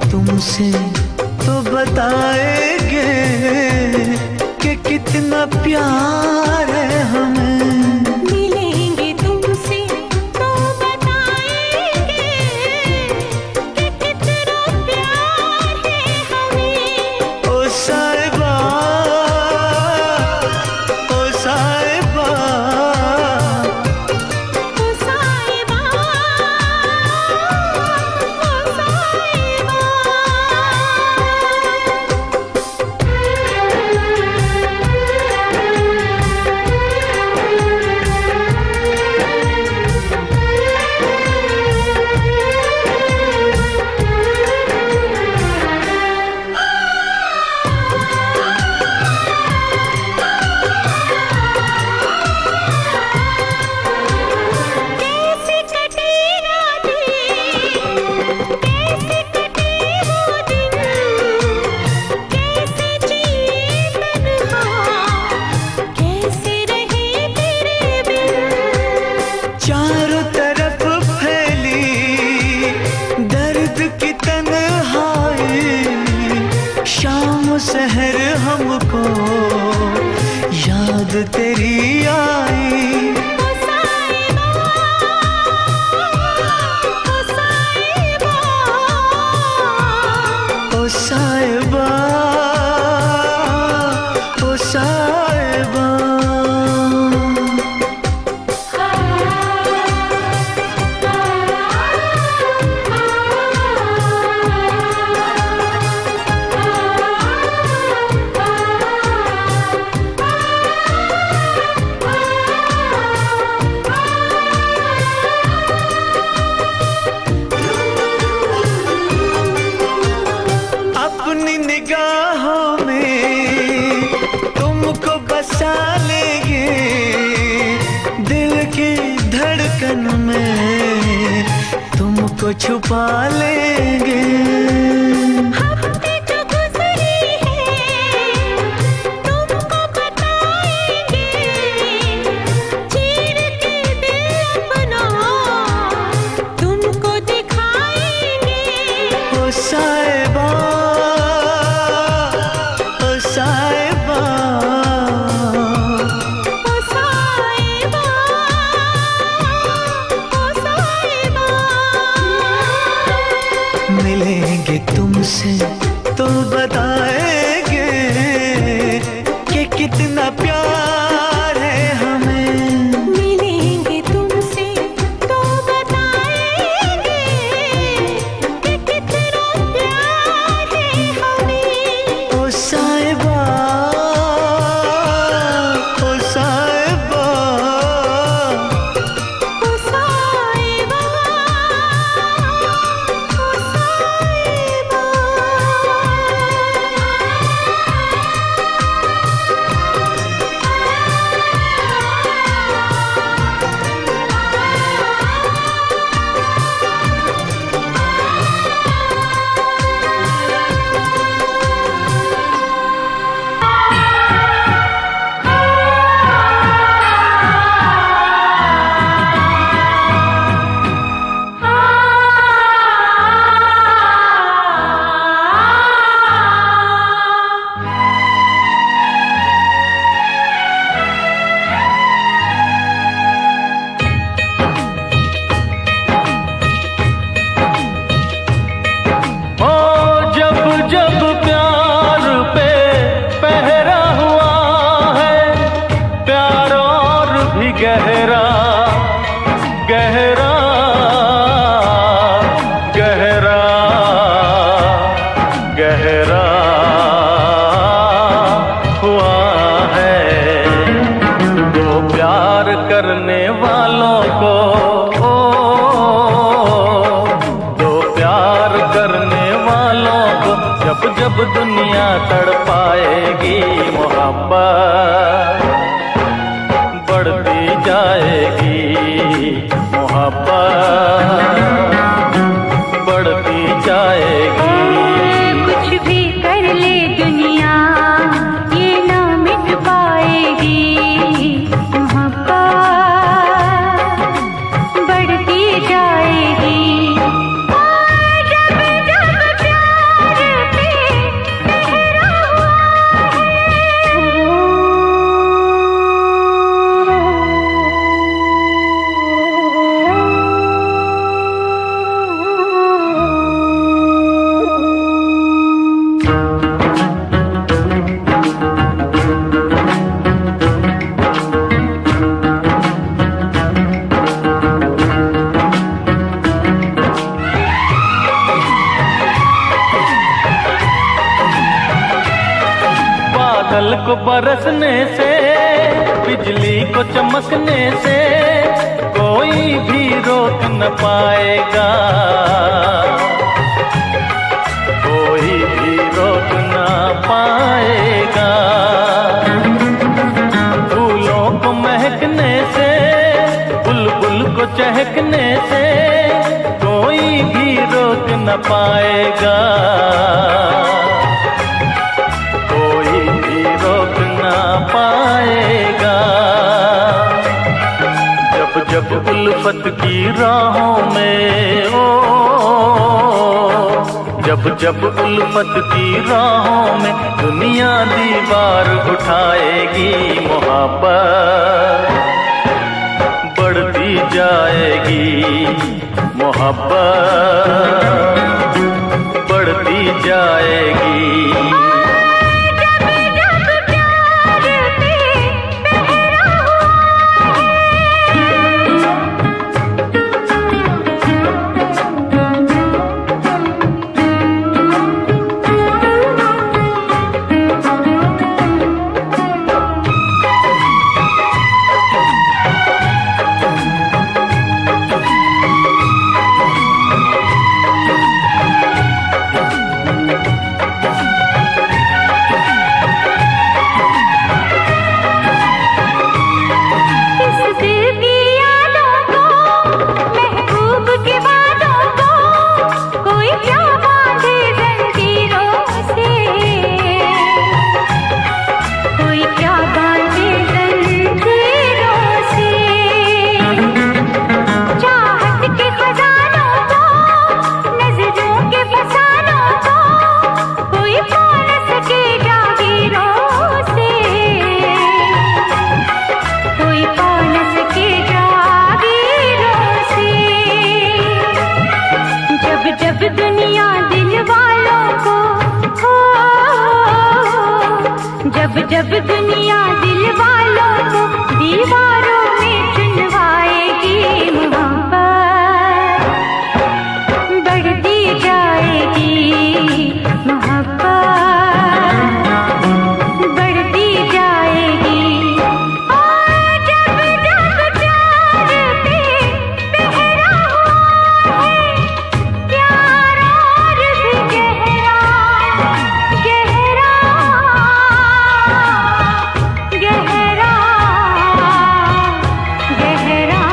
तुमसे तो बताएंगे कि कितना प्यार है हमें। मिलेंगे तुमसे तो बताएंगे कि कितना प्यार है हमें। ओ साहिबा, ओ साहिबा, ओ साहिबा, ओ साहिबा। कैसे कटे रातें, कैसे कटे वो दिन, कैसे जिए तन्हा, कैसे रहे तेरे बिन। चारों तरफ फैली दर्द की तन्हाई, शाम सहर हमको याद तेरी आई। ओ साहिबा, ओ साहिबा, ओ साहिबा, ओ साहिबा। अपनी निगाहों में तुमको बसा लेंगे, दिल की धड़कन में तुमको छुपा लेंगे। हफ्ते जो गुजरे हैं तुमको बताएंगे, चीर के दिल अपना तुमको दिखाएंगे। ओ साहिबा, ओ साहिबा, ओ साहिबा, ओ साहिबा। मिलेंगे तुमसे तो बताएंगे कि कितना प्यार है हमें। मिलेंगे तुमसे तो बताएंगे कि कितना प्यार है हमें। ओ साहिबा, ओ साहिबा, ओ साहिबा, ओ साहिबा। बादल को बरसने से, बिजली को चमकने से कोई भी रोक न पाएगा, कोई भी रोक न पाएगा। फूलों को महकने से, बुलबुल को चहकने से कोई भी रोक न पाएगा, कोई भी रोक न पाएगा। जब जब उल्फत की राहों में हो, जब जब उल्फत की राहों में दुनिया दीवार उठाएगी, मोहब्बत बढ़ती जाएगी, मोहब्बत बढ़ती जाएगी। जब दुनिया दिल वालों को दीवारों में चुनवाएगी, मोहब्बत बढ़ती जाएगी, मोहब्बत बढ़ती जाएगी। और जब जब प्यार पे पहरा हुआ है, प्यार और भी गहरा गहरा गहरा गहरा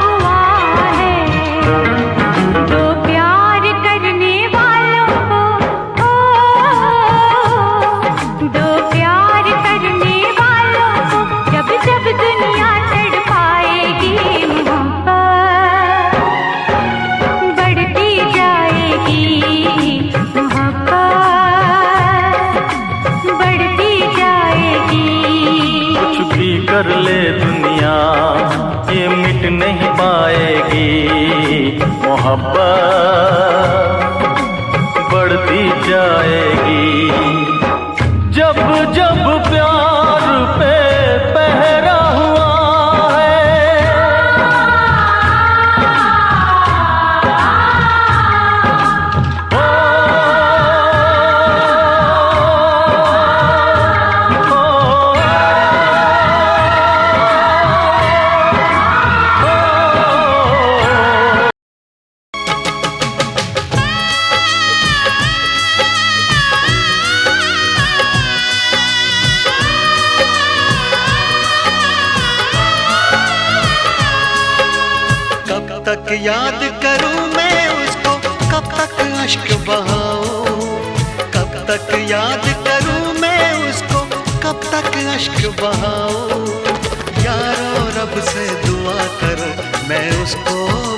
हुआ है। तो प्यार करने वालों को, दो प्यार करने वालों को जब जब दुनिया तड़पाएगी, मोहब्बत बढ़ती जाएगी, मोहब्बत बढ़ती जाएगी। कुछ भी कर ले दुनिया ये मिट नहीं पाएगी, मोहब्बत बढ़ती जाएगी। जब जब प्यार पे पहरा हुआ है, कब तक याद करूं मैं उसको, कब तक अश्क बहाऊं, कब तक याद करूं मैं उसको, कब तक अश्क बहाऊं। यारो रब से दुआ करो मैं उसको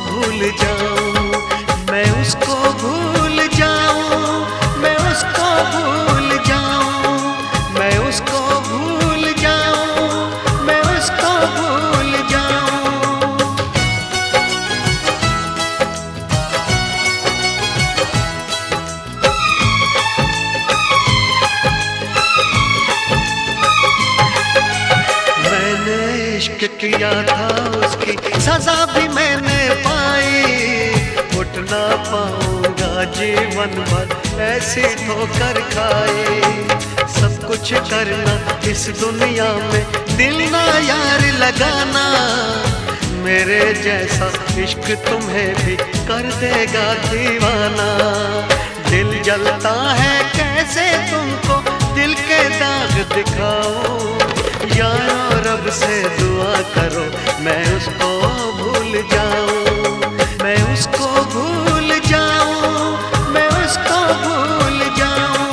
भूल जाऊं, मैं उसको भूल जाऊं, मैं उसको भूल जाऊं, मैं उसको भूल जाऊं, मैं उसको भूल जाऊं। इश्क किया था उसकी सजा भी मैंने पाई, उठ ना पाऊंगा जीवन भर ऐसी ठोकर खाई। सब कुछ करना इस दुनिया में, दिल ना यार लगाना। मेरे जैसा इश्क तुम्हें भी कर देगा दीवाना। दिल जलता है कैसे तुमको दिल के दाग दिखाऊं। यारो रब से दुआ करो मैं उसको भूल जाऊं, मैं उसको भूल जाऊं, मैं उसको भूल जाऊं।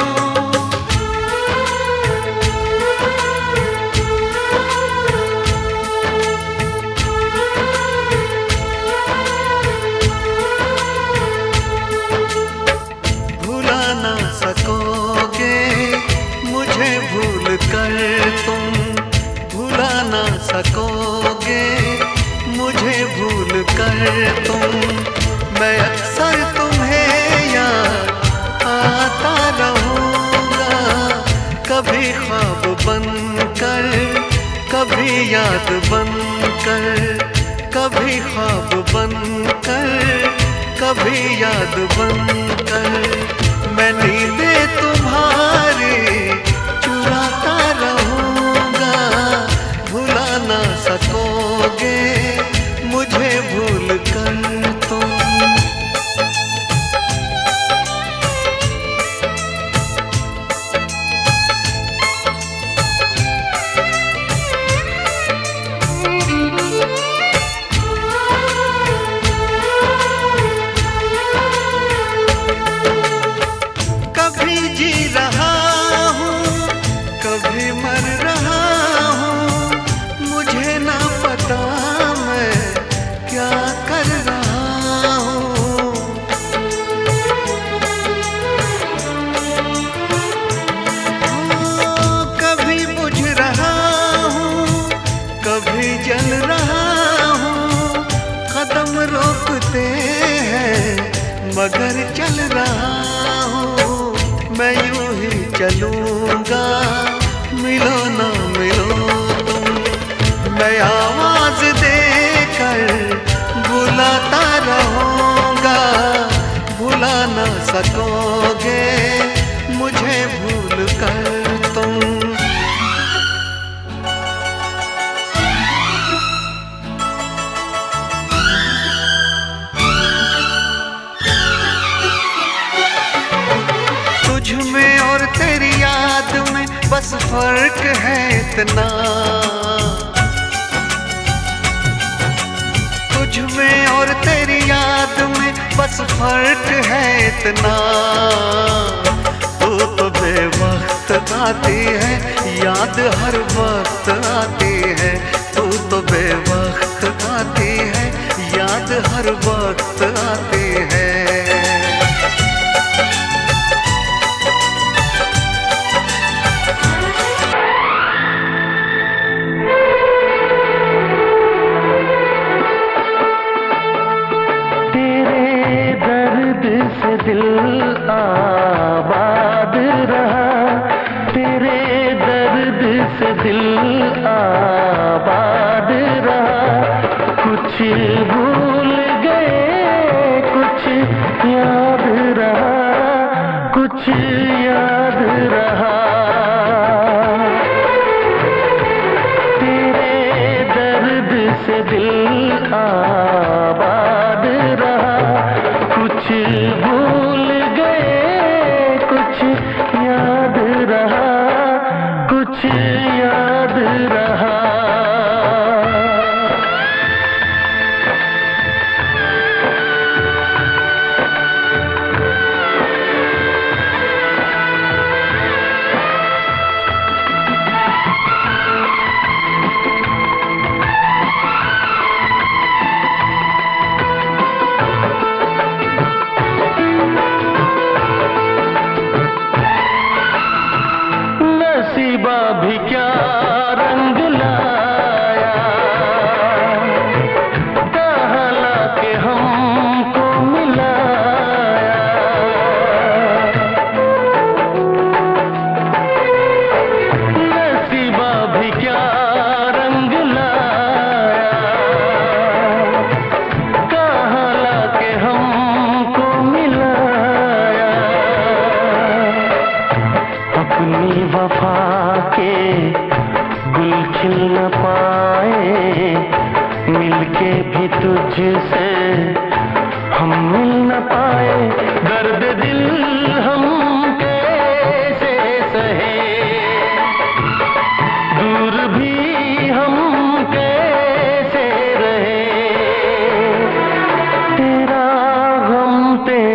भुला ना सकोगे मुझे भूल कर तुम, भुला ना सकोगे मुझे भूल कर तुम। मैं अक्सर तुम्हें याद आता रहूँगा, कभी ख्वाब बनकर, कभी याद बनकर, कभी ख्वाब बनकर, कभी याद बनकर। मैं नींदें तुम्हारी चुराता रहूँगा, भुला ना सकोगे मुझे भूल कर तुम। कभी जी रहा हूँ कभी मर रहा हूँ, मुझे ना पता मैं क्या कर रहा हूँ। कभी बुझ रहा हूँ कभी जल रहा हूँ, कदम रोकते हैं मगर चल रहा हूँ। मैं यूं ही चलूंगा मिलो ना मिलो तुम, मैं आवाज देकर बुलाता रहूंगा। भुला ना सकोगे मुझे भूल कर तुम। तुझ में और तेरी याद में बस फर्क है इतना, तुझ में और तेरी याद में बस फर्क है इतना। तू तो बेवक्त आती है याद हर वक्त आती है, तू तो बेवक्त आती है याद हर वक्त आती है। से दिल आबाद रहा, तेरे दर्द से दिल आबाद रहा। कुछ भूल गए कुछ याद रहा, कुछ याद रहा। तेरे दर्द से दिल आबाद रहा। कुछ भूल गए कुछ याद रहा, कुछ याद रहा।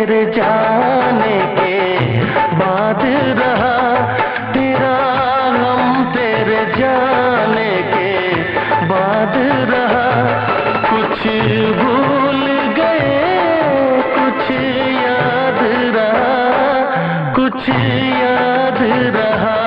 तेरे जाने के बाद रहा, तेरा गम तेरे जाने के बाद रहा। कुछ भूल गए कुछ याद रहा, कुछ याद रहा।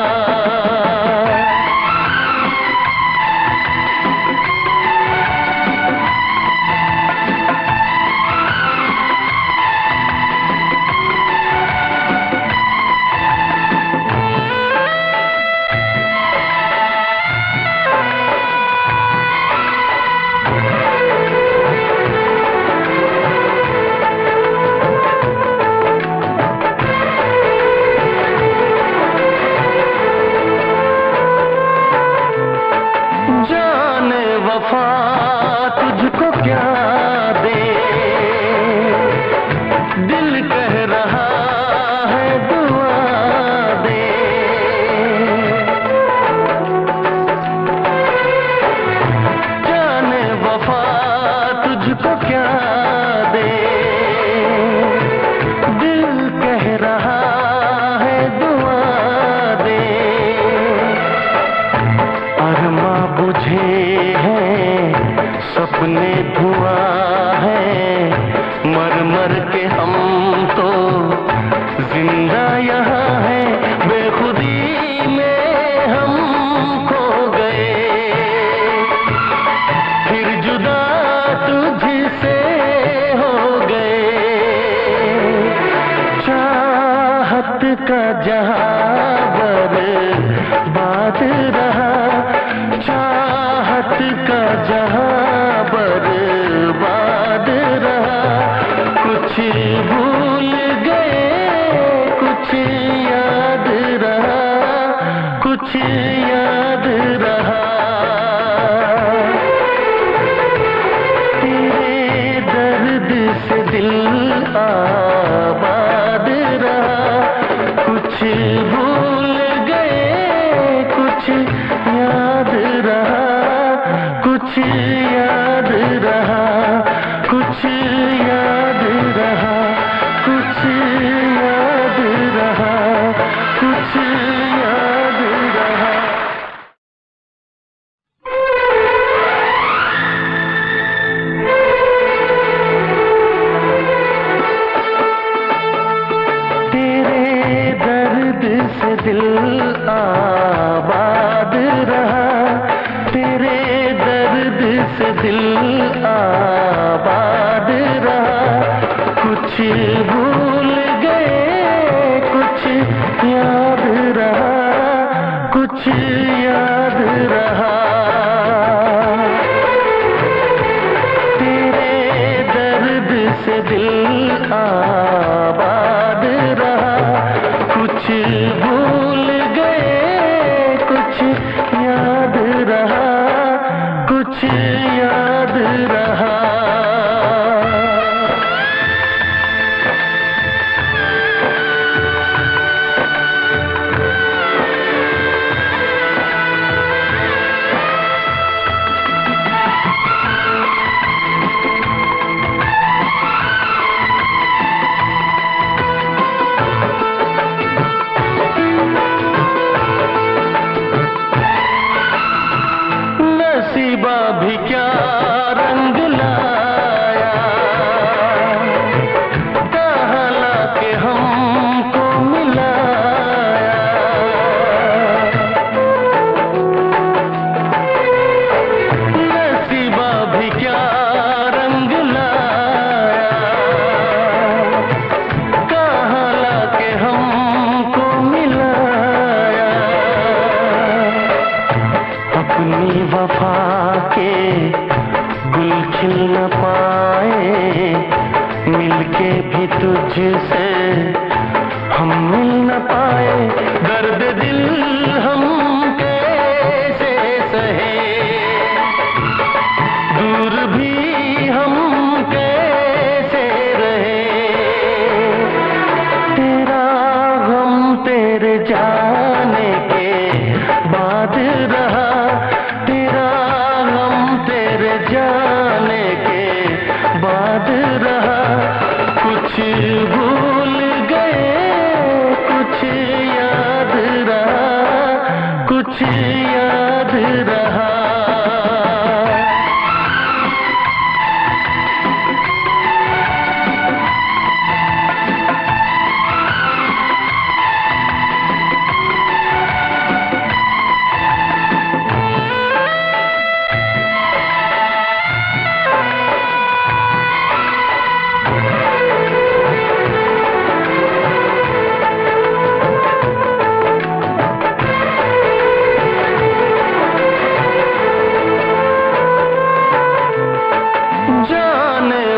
जाने वफा तुझको क्या दे, दिल कह रहा है दुआ दे। जाने वफा तुझको क्या दे, दिल कह रहा है दुआ दे। अरमा बुझे हैं सपने धुआं है, मर मर के हम तो जिंदा यहाँ हैं। बेखुदी में हम खो गए, फिर जुदा तुझसे हो गए। चाहत का जहां बर्बाद रहा, चाहत का जहां बर्बाद रहा। कुछ भूल गए कुछ याद रहा, कुछ याद रहा। तेरे दर्द से दिल आबाद रहा। कुछ भूल गए कुछ याद रहा, कुछ याद रहा, कुछ याद रहा, कुछ याद रहा, कुछ याद रहा। तेरे दर्द से दिल आबाद रहा, तेरे दर्द से दिल आबाद रहा। कुछ भूल गए कुछ याद रहा, कुछ याद रहा। तेरे दर्द से दिल आबाद रहा। कुछ भूल गए कुछ याद रहा, कुछ याद रहा। नसीबा भी क्या रंग लाया, कहाँ लाके हमको मिलाया। नसीबा भी क्या रंग लाया, कहाँ लाके हमको मिलाया। अपनी वफा के गुल खिल न पाए, मिलके भी तुझसे हम मिल न पाए। दर्द दिल हम कैसे सहे, दूर भी हम कैसे रहे। तेरा गम तेरे जाने के बाद रहा, तेरा गम तेरे जाने के बाद रहा। कुछ भूल गए, कुछ याद रहा, कुछ याद रहा।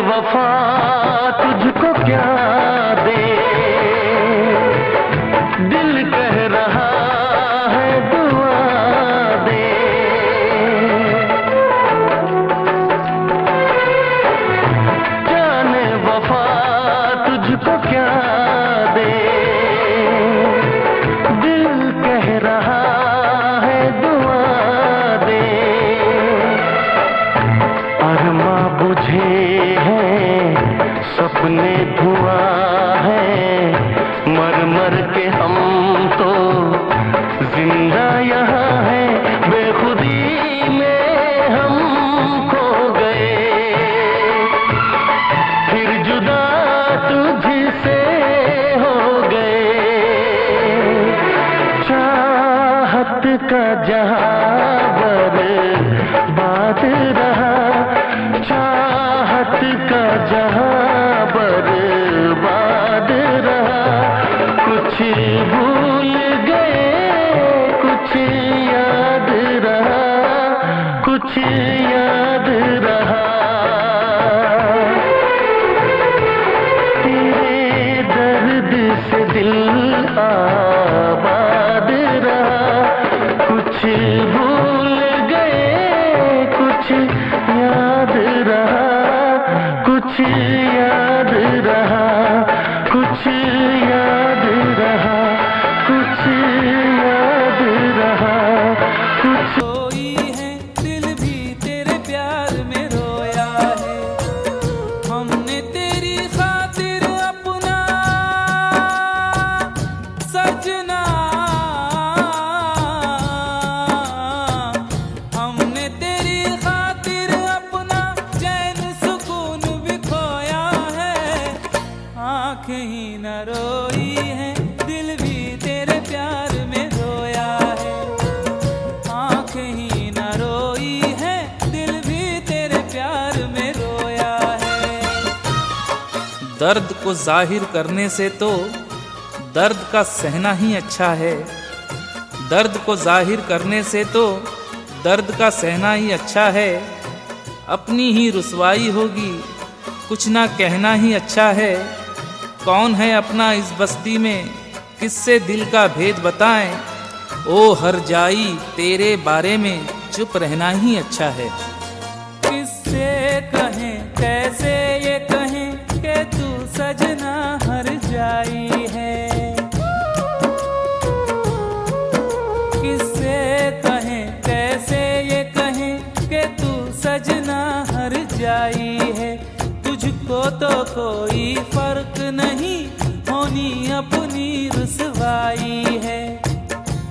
वफा तुझको क्या दे, दिल कह रहा है दुआ दे। जाने वफा तुझको क्या दे, दिल कह रहा है दुआ दे। अरमा बुझे सपने धुआं है, मर मर के हम तो जिंदा यहाँ है। बेखुदी में हम खो गए, फिर जुदा तुझसे हो गए। चाहत का जहां बर्बाद रहा, चाहत का जहां बर्बाद रहा। कुछ भूल गए, कुछ याद रहा, कुछ याद रहा। तेरे दर्द से दिल आबाद रहा। कुछ भूल गए, कुछ याद रहा, कुछ याद रहा, कुछ याद रहा, कुछ याद रहा, कुछ। रोई है दिल भी तेरे प्यार में रोया है, हमने तेरी खातिर अपना सजना, हमने तेरी खातिर अपना चैन सुकून भी खोया है। आँखें ही न रोई है दिल भी तेरे प्यार में रोया है, आँखें ही न रोई है दिल भी तेरे प्यार में रोया है। दर्द को जाहिर करने से तो दर्द का सहना ही अच्छा है, दर्द को जाहिर करने से तो दर्द का सहना ही अच्छा है। अपनी ही रुसवाई होगी कुछ ना कहना ही अच्छा है। कौन है अपना इस बस्ती में किससे दिल का भेद बताएं, ओ हर जाई तेरे बारे में चुप रहना ही अच्छा है। किससे कहें कैसे ये कहें कि तू सजना हर जाई है, किससे कहें कैसे ये कहें कि तू सजना हर जाई है। तुझको तो कोई फर्क नहीं होनी अपनी रुसवाई है,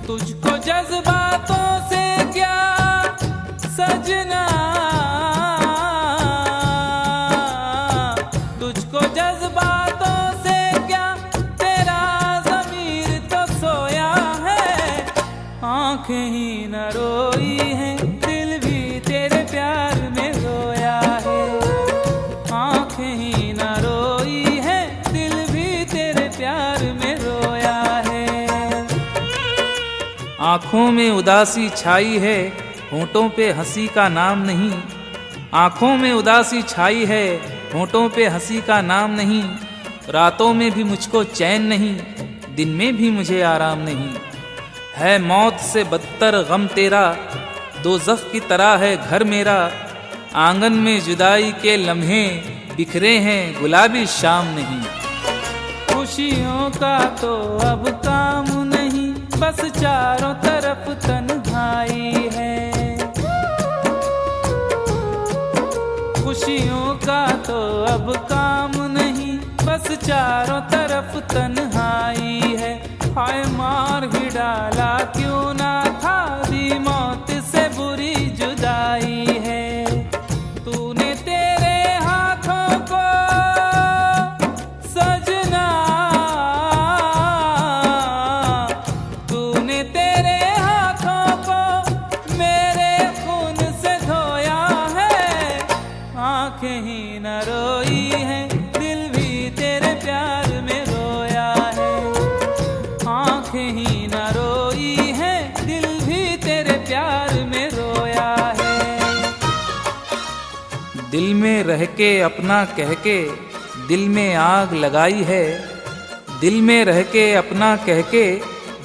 तुझको जज्बातों से क्या सजना, तुझको जज्बातों से क्या तेरा ज़मीर तो सोया है। आँखें ही न रोई है दिल भी तेरे प्यार में रोया है, आँखें ही न रोई है दिल भी तेरे प्यार में रोया है। आँखों में उदासी छाई है होंठों पे हंसी का नाम नहीं, आँखों में उदासी छाई है होंठों पे हंसी का नाम नहीं। रातों में भी मुझको चैन नहीं, दिन में भी मुझे आराम नहीं। है मौत से बदतर गम तेरा, दोज़ख की तरह है घर मेरा। आंगन में जुदाई के लम्हे बिखरे हैं गुलाबी शाम नहीं। खुशियों का तो अब काम नहीं, बस चारों तरफ तन्हाई है। खुशियों का तो अब काम नहीं, बस बस चारों तरफ तन्हाई है। हाय मार ही डाला क्यों ना था, दी मौत से बुरी जुदाई है। तूने तेरे हाथों को सजना, तूने तेरे हाथों को मेरे खून से धोया है। आंखें ही न रोई है, दिल भी तेरे प्यार में रोया है। आंखें ही न रोई है, दिल भी तेरे प्यार में रोया है। दिल में रह के अपना कह के दिल में आग लगाई है। दिल में रह के अपना कह के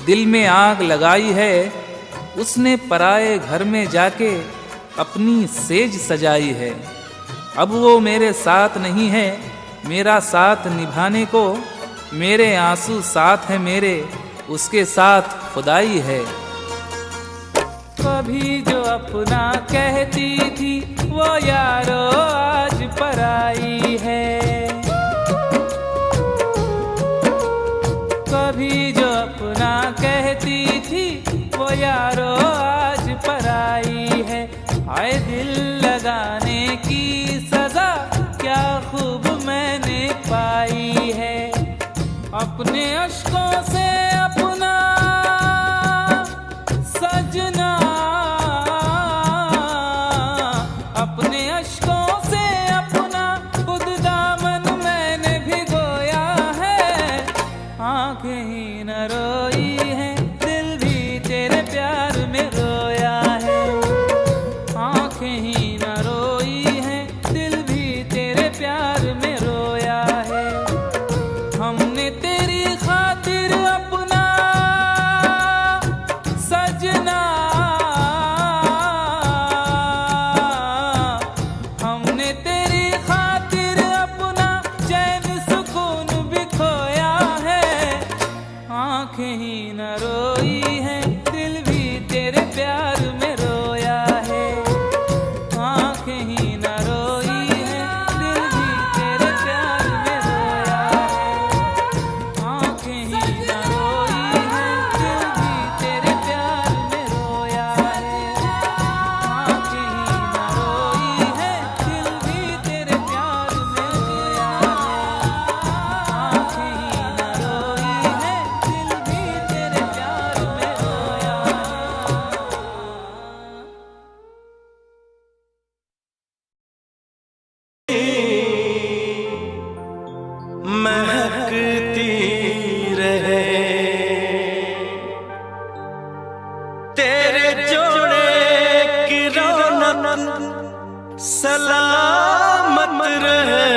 दिल में आग लगाई है। उसने पराए घर में जाके अपनी सेज सजाई है। अब वो मेरे साथ नहीं है, मेरा साथ निभाने को। मेरे आंसू साथ है मेरे, उसके साथ खुदाई है। कभी जो अपना कहती थी वो यारो आज पराई है। कभी जो अपना कहती थी वो यारो आज पराई है। आए दिल लगाने की सजा क्या खूब मैंने पाई है। अपने अश्कों से अपना सजना, अपने अश्कों से अपना खुद दामन मैंने भिगोया है। आंखें ही न रोई है, दिल भी तेरे प्यार में रोया है। आंखें ही न रोई है, दिल भी तेरे प्यार में रोया है। हमने तेरी खातिर अपना सजना, हमने तेरी खातिर अपना चैन सुकून भी खोया है। आंखें ही न रोई है, दिल भी तेरे प्यार में रोया है। आंखें ही न रोई है, दिल भी तेरे प्यार में रोया है। आंखें ही न रोई है, दिल भी तेरे प्यार में रोया है। आंखें ही न रोई है, दिल भी तेरे प्यार में रोया है। आंखें ही न रोई है, दिल भी तेरे प्यार में रोया है। महकती रहे तेरे जोड़े की रौनक, सलामत रहे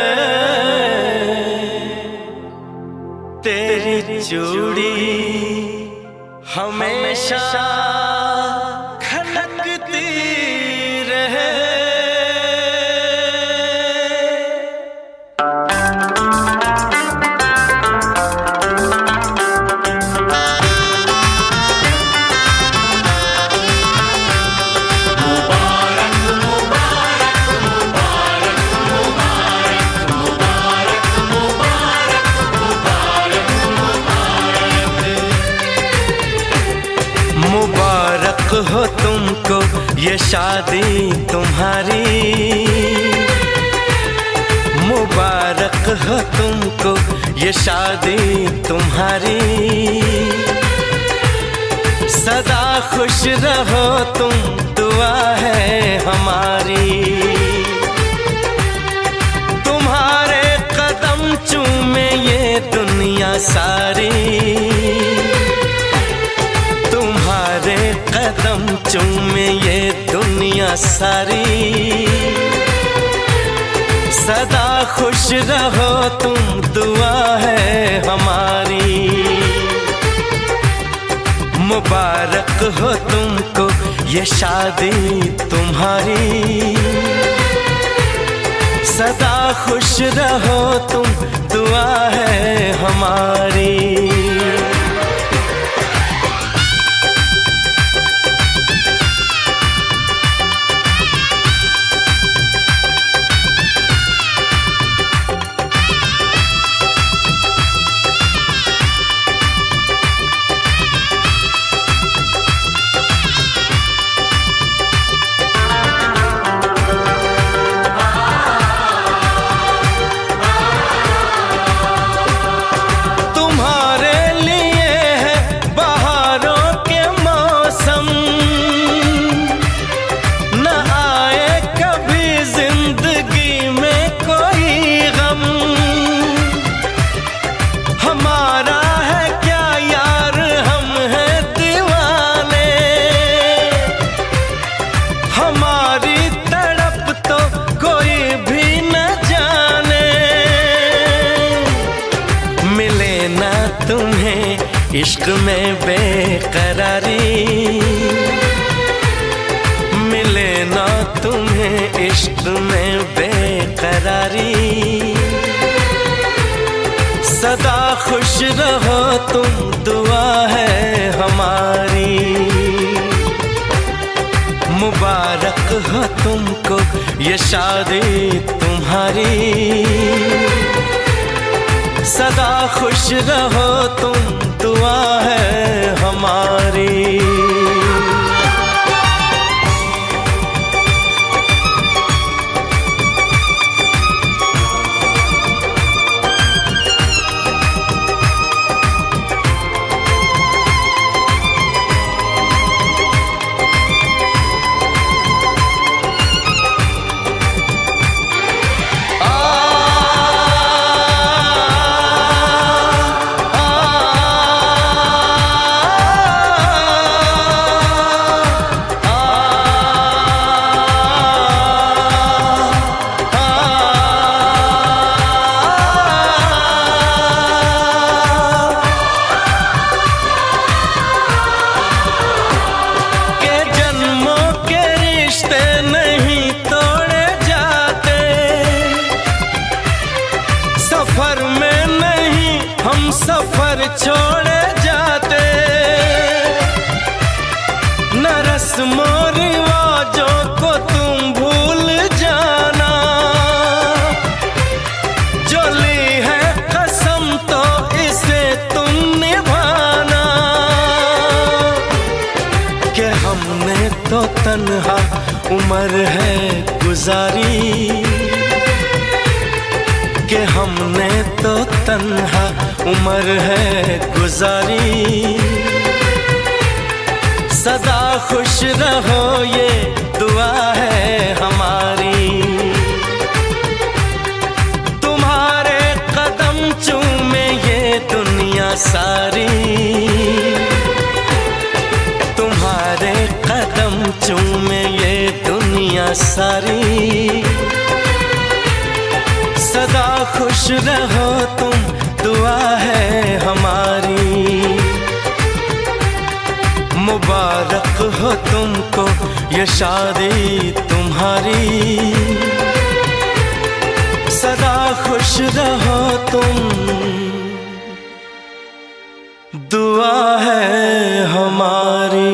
तेरी चूड़ी हमेशा खनकती रहे। मुबारक हो तुमको ये शादी तुम्हारी, मुबारक हो तुमको ये शादी तुम्हारी। सदा खुश रहो तुम, दुआ है हमारी। तुम्हारे कदम चूमे ये दुनिया सारी, तुम्हारे कदम चूमे ये दुनिया सारी। सदा खुश रहो तुम, दुआ है हमारी। मुबारक हो तुमको ये शादी तुम्हारी। सदा खुश रहो तुम, दुआ है हमारी। इश्क में बेकरारी मिले ना तुम्हें, इश्क में बेकरारी। सदा खुश रहो तुम, दुआ है हमारी। मुबारक हो तुमको ये शादी तुम्हारी। सदा खुश रहो तुम, दुआ है हमारी। सफर में नहीं हम सफर छोड़े जाते, न रस्मों रिवाजों को तुम भूल जाना। जो ली है कसम तो इसे तुम निभाना। कि हमने तो तन्हा उम्र है गुजारी, कि हमने तो तन्हा उम्र है गुजारी। सदा खुश रहो ये दुआ है हमारी। तुम्हारे कदम चूमे ये दुनिया सारी। तुम्हारे कदम चूमे ये दुनिया सारी। सदा खुश रहो तुम, दुआ है हमारी। मुबारक हो तुमको ये शादी तुम्हारी। सदा खुश रहो तुम, दुआ है हमारी।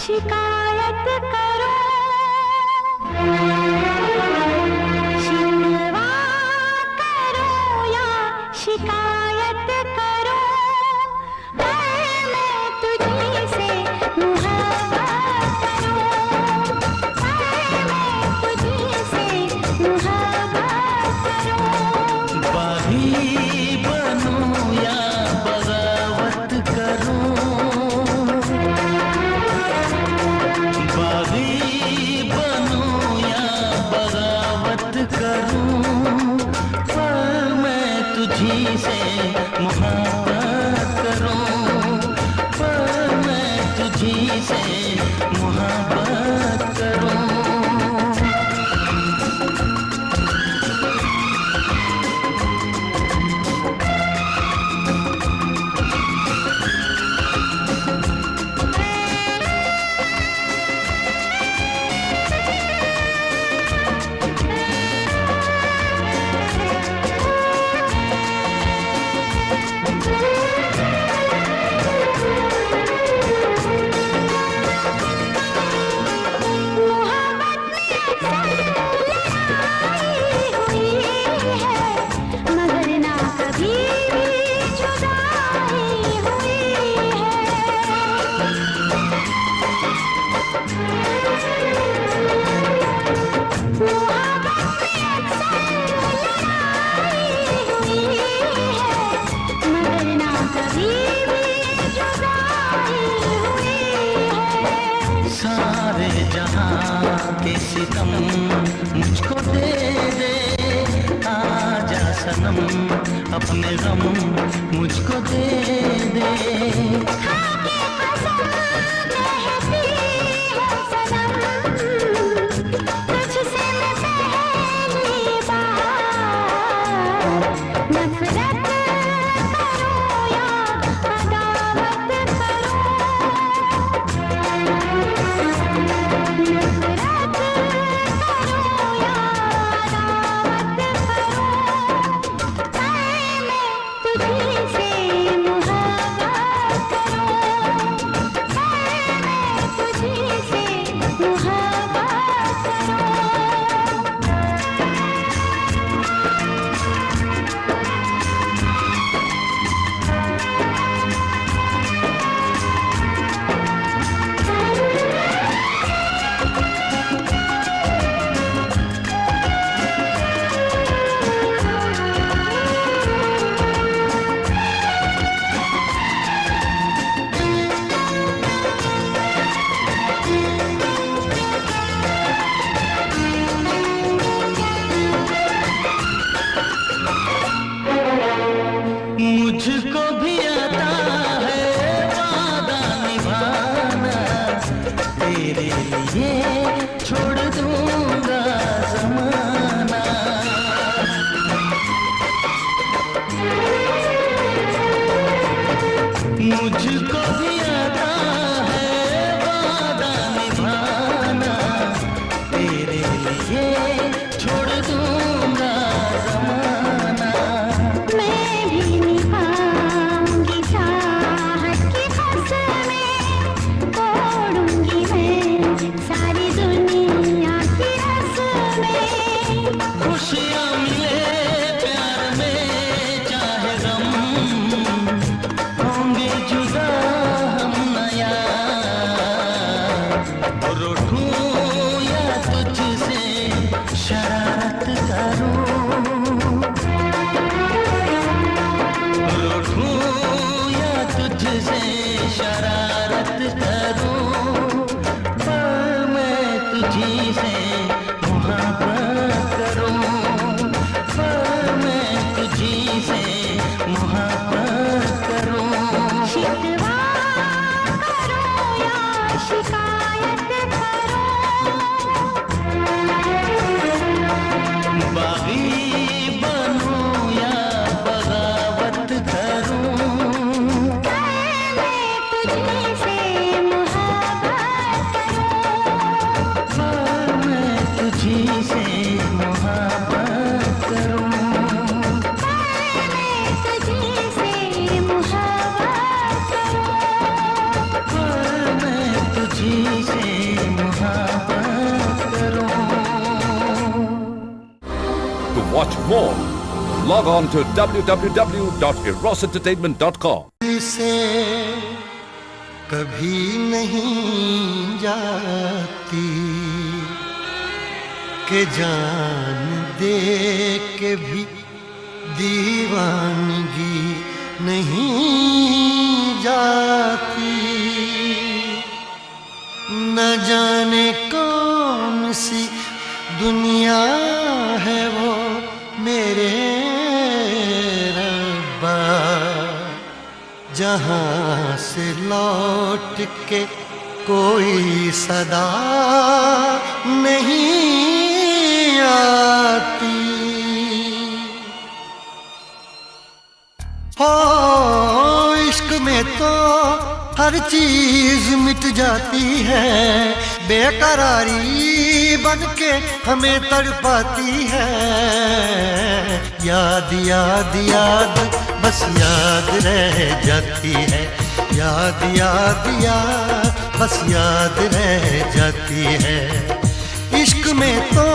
शिकायत करो, शिकवा करो या शिकायत करो, मैं तुझी से मुहब्बत करूं, मैं तुझी से मुहब्बत करूं। बागी बनूं या बगावत करूं, पर मैं तुझी से मुहब्बत करूं, पर मैं तुझी से मुहब्बत करूं। सारे जहां के सितम मुझको दे दे, आजा सनम अपने गम मुझको दे दे। मुझको भी आता है वादा निभाना, तेरे लिए छोड़ दूंगा ज़माना। मुझको भी आता है वादा निभाना, तेरे लिए छोड़ दूंगा ज़माना। मैं भी निभाऊंगी चाहत की कसमें, तोड़ूंगी मैं सारी दुनिया की रस्में। खुशियाँ मिले प्यार में चाहे गम, होंगे जुदा हम नया। रूठूं या तुझसे शरारत करूं, रूठूं या तुझसे शरारत करूं, पर मैं तुझी से मोहब्बत करूं, पर मैं तुझी से मोहब्बत करूं। शिकवा करो या शिकायत करो, बागी बनूं या बगावत करूं, मैं तुझी से मोहब्बत करूं, पर मैं तुझी से मोहब्बत करूं। मैं तुझी से मोहब्बत करूं, पर मैं तुझी से मोहब्बत करूं। To watch more, log on to www.erosentertainment.com. से कभी नहीं जाती कि जान दे के भी दीवानगी नहीं जाती। न जाने कौन सी दुनिया है वो मेरे रब्बा, जहाँ से लौट के कोई सदा नहीं आती। हो इश्क में तो हर चीज मिट जाती है, बेकरारी बनके हमें तड़पाती है। याद याद याद बस याद रह जाती है, याद याद याद बस याद रह जाती है। इश्क में तो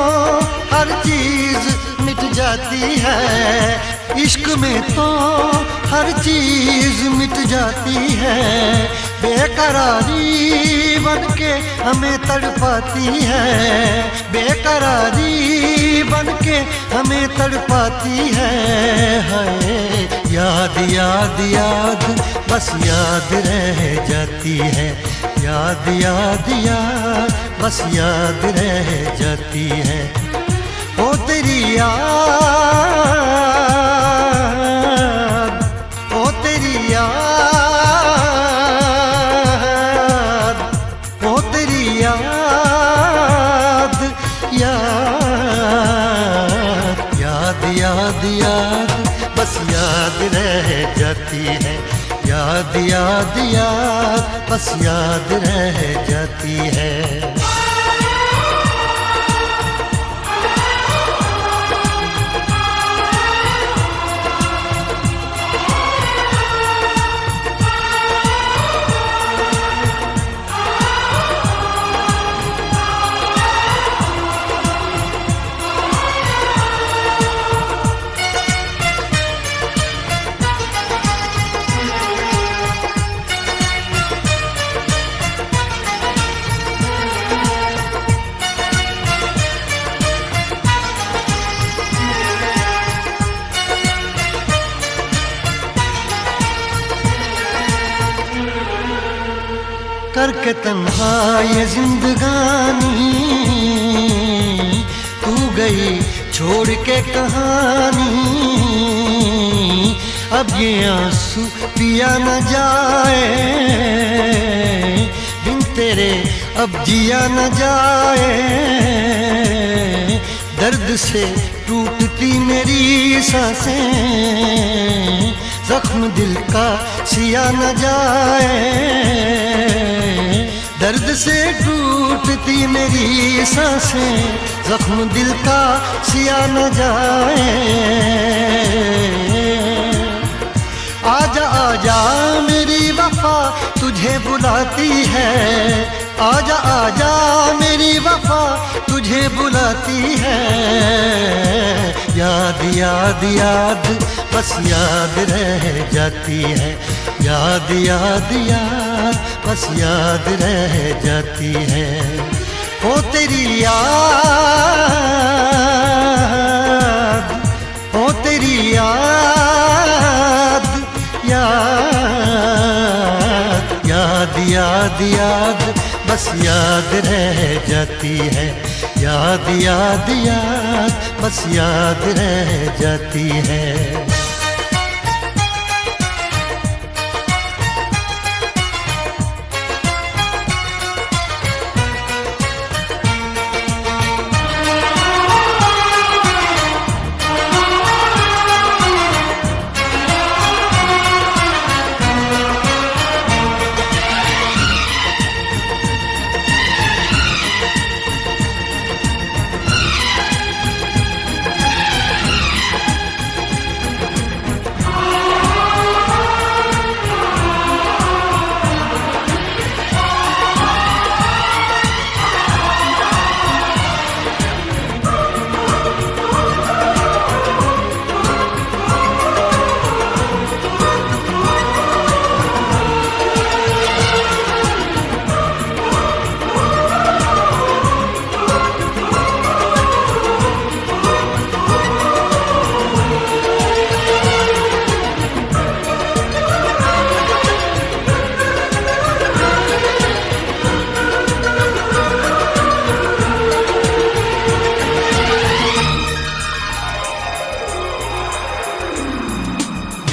हर चीज मिट जाती है, इश्क में तो हर चीज मिट जाती है। बेकरारी बनके हमें तड़पाती है, बेकरारी बनके हमें तड़पाती है। हाय याद याद याद बस याद रह जाती है, याद याद याद बस याद रह जाती है। ओ तेरी याद, ओ तेरी याद, ओ तेरी याद, याद याद याद याद बस याद रह जाती है। याद याद याद बस याद रह जाती है। करके तन्हा ये जिंदगानी तू गई छोड़ के कहानी। अब ये आंसू पिया न जाए बिन तेरे, अब जिया न जाए। दर्द से टूटती मेरी सांसें, जख्म दिल का सिया न जाए। दर्द से टूटती मेरी सांसें, जख्म दिल का सिया न जाए। आजा आजा मेरी वफा तुझे बुलाती है। आजा आजा मेरी वफा तुझे बुलाती है। याद याद याद बस याद रह जाती है। याद याद याद बस याद रह जाती है। ओ तेरी याद, ओ तेरी याद, याद याद याद याद बस याद रह जाती है। याद याद याद बस याद रह जाती है।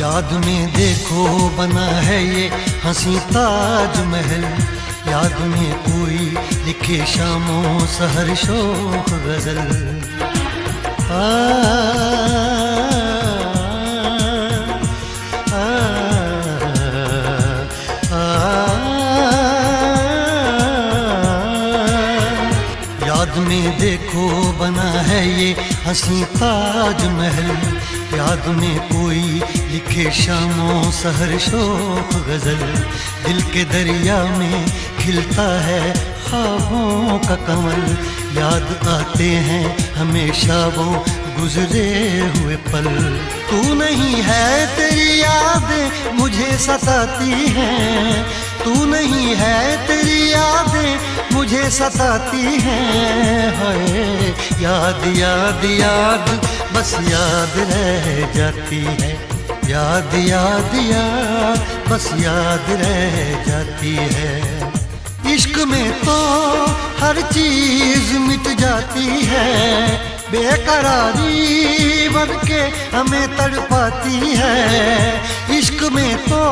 याद में देखो बना है ये हंसी ताजमहल। याद में कोई लिखे शामों सहर शोक गजल। याद में देखो बना है ये हंसी ताजमहल। याद में कोई लिखे शामों सहर शोक गजल। दिल के दरिया में खिलता है ख्वाबों का कमल। याद आते हैं हमेशा वो गुजरे हुए पल। तू नहीं है तेरी याद मुझे सताती है। तू नहीं है तेरी यादें मुझे सताती हैं। हाय याद याद याद बस याद रह जाती है। याद याद याद बस याद रह जाती है। इश्क में तो हर चीज मिट जाती है, बेकरारी बन के हमें तड़पाती है। इश्क में तो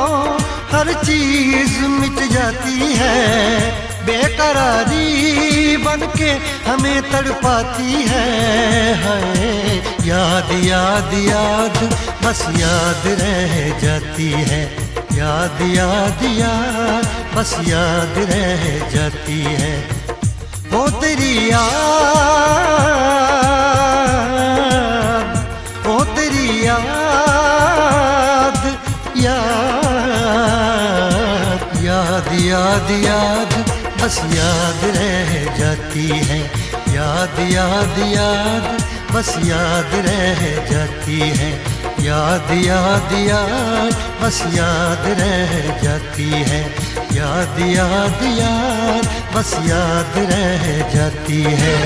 हर चीज मिट जाती है, बेकरारी बन के हमें तड़पाती है। हाय याद याद याद बस याद रह जाती है, याद याद याद बस याद रह जाती है। वो तेरी याद, वो तेरी याद, याद याद याद याद बस याद रह जाती है, याद याद याद बस याद रह जाती है, याद याद याद बस याद रह जाती है, याद याद याद बस याद रह जाती है।